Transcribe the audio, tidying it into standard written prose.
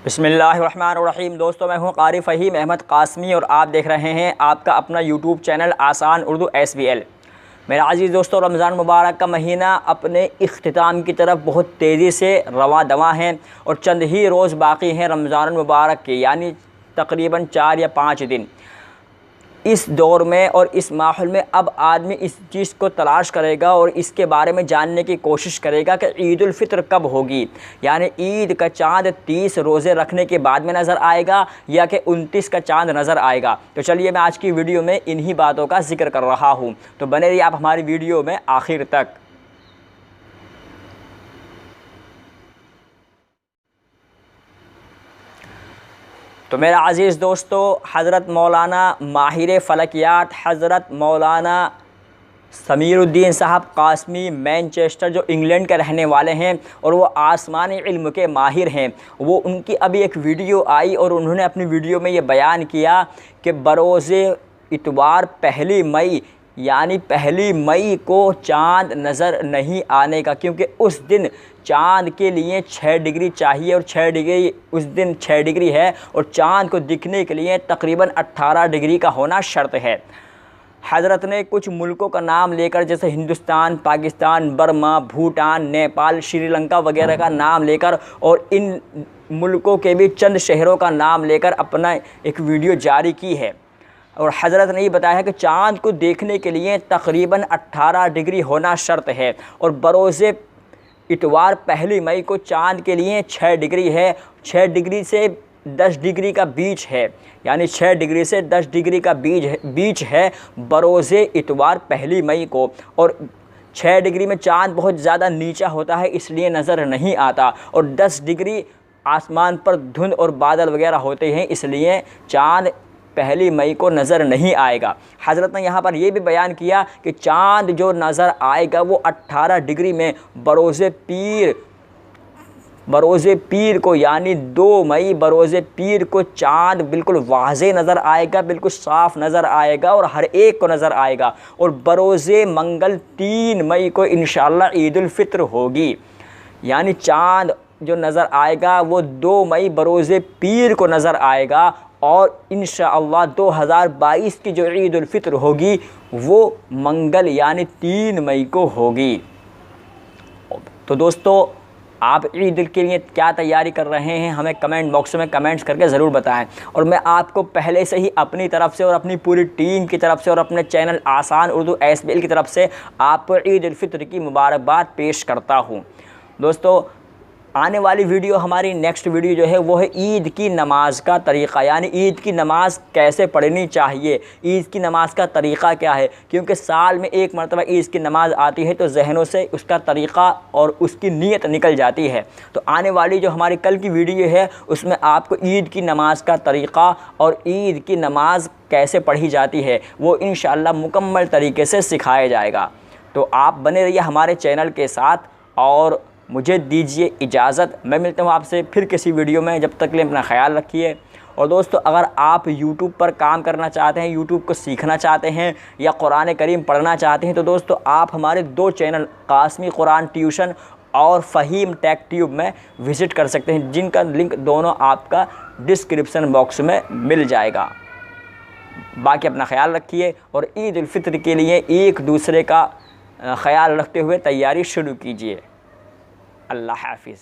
बिस्मिल्लाहिर्रहमानिर्रहीम। दोस्तों, मैं हूं क़ारी फ़हीम अहमद क़ासमी और आप देख रहे हैं आपका अपना यूट्यूब चैनल आसान उर्दू SBL। मेरा अज़ीज़ दोस्तों, रमज़ान मुबारक का महीना अपने इख्तिताम की तरफ बहुत तेज़ी से रवां दवां है और चंद ही रोज़ बाकी हैं रमज़ान मुबारक के, यानी तकरीबन 4 या 5 दिन। इस दौर में और इस माहौल में अब आदमी इस चीज़ को तलाश करेगा और इसके बारे में जानने की कोशिश करेगा कि ईद उल फ़ित्र कब होगी, यानी ईद का चाँद 30 रोज़े रखने के बाद में नज़र आएगा या कि 29 का चाँद नज़र आएगा। तो चलिए, मैं आज की वीडियो में इन्हीं बातों का जिक्र कर रहा हूँ, तो बने रहिए आप हमारी वीडियो में आखिर तक। तो मेरा अज़ीज़ दोस्तों, हज़रत मौलाना माहिर फ़लकियात हज़रत मौलाना समीरुद्दीन साहब क़ासमी मैनचेस्टर, जो इंग्लैंड के रहने वाले हैं और वो आसमानी इल्म के माहिर हैं, वो उनकी अभी एक वीडियो आई और उन्होंने अपनी वीडियो में ये बयान किया कि बरोज़े इतवार 1 मई यानी 1 मई को चाँद नज़र नहीं आने का, क्योंकि उस दिन चाँद के लिए 6 डिग्री चाहिए और 6 डिग्री उस दिन 6 डिग्री है और चाँद को दिखने के लिए तकरीबन 18 डिग्री का होना शर्त है। हज़रत ने कुछ मुल्कों का नाम लेकर, जैसे हिंदुस्तान, पाकिस्तान, बर्मा, भूटान, नेपाल, श्रीलंका वगैरह का नाम लेकर और इन मुल्कों के भी चंद शहरों का नाम लेकर अपना एक वीडियो जारी की है और हज़रत ने ये बताया है कि चाँद को देखने के लिए तकरीबन 18 डिग्री होना शर्त है और बरोज़े इतवार 1 मई को चाँद के लिए 6 डिग्री है। 6 डिग्री से 10 डिग्री का बीच है, यानी 6 डिग्री से 10 डिग्री का बीच है बरोज़े इतवार 1 मई को। और 6 डिग्री में चाँद बहुत ज़्यादा नीचा होता है, इसलिए नज़र नहीं आता, और 10 डिग्री आसमान पर धुंध और बादल वगैरह होते हैं, इसलिए चाँद 1 मई को नज़र नहीं आएगा। हज़रत ने यहाँ पर यह भी बयान किया कि चाँद जो नज़र आएगा वो 18 डिग्री में बरोज़े पीर को, यानी 2 मई बरोज़े पीर को चाँद बिल्कुल वाज़े नज़र आएगा, बिल्कुल साफ़ नज़र आएगा और हर एक को नज़र आएगा। और बरोज़े मंगल 3 मई को इंशाअल्लाह ईद उल फ़ित्र होगी, यानी चाँद जो नज़र आएगा वो 2 मई बरोज़े पीर को नज़र आएगा और इंशाअल्लाह 2022 की जो ईद उल फ़ित्र होगी वो मंगल यानी 3 मई को होगी। तो दोस्तों, आप ईद के लिए क्या तैयारी कर रहे हैं, हमें कमेंट बॉक्स में कमेंट्स करके ज़रूर बताएं। और मैं आपको पहले से ही अपनी तरफ से और अपनी पूरी टीम की तरफ से और अपने चैनल आसान उर्दू SBL की तरफ से आपको ईद उल फ़ित्र की मुबारकबाद पेश करता हूँ। दोस्तों, आने वाली वीडियो, हमारी नेक्स्ट वीडियो जो है वो है ईद की नमाज़ का तरीक़ा, यानी ईद की नमाज़ कैसे पढ़नी चाहिए, ईद की नमाज़ का तरीक़ा क्या है, क्योंकि साल में एक मरतबा ईद की नमाज़ आती है तो जहनों से उसका तरीक़ा और उसकी नीयत निकल जाती है। तो आने वाली जो हमारी कल की वीडियो है उसमें आपको ईद की नमाज़ का तरीक़ा और ईद की नमाज़ कैसे पढ़ी जाती है वो इंशाअल्लाह मुकम्मल तरीके से सिखाया जाएगा। तो आप बने रहिए हमारे चैनल के साथ और मुझे दीजिए इजाज़त। मैं मिलता हूँ आपसे फिर किसी वीडियो में, जब तक के लिए अपना ख्याल रखिए। और दोस्तों, अगर आप YouTube पर काम करना चाहते हैं, YouTube को सीखना चाहते हैं या कुरान करीम पढ़ना चाहते हैं, तो दोस्तों आप हमारे 2 चैनल क़ासमी कुरान ट्यूशन और फ़हीम टेक ट्यूब में विज़िट कर सकते हैं, जिनका लिंक दोनों आपका डिस्क्रिप्सन बॉक्स में मिल जाएगा। बाकी अपना ख्याल रखिए और ईद उल फ़ित्र के लिए एक दूसरे का ख्याल रखते हुए तैयारी शुरू कीजिए। अल्लाह हाफ़िज़।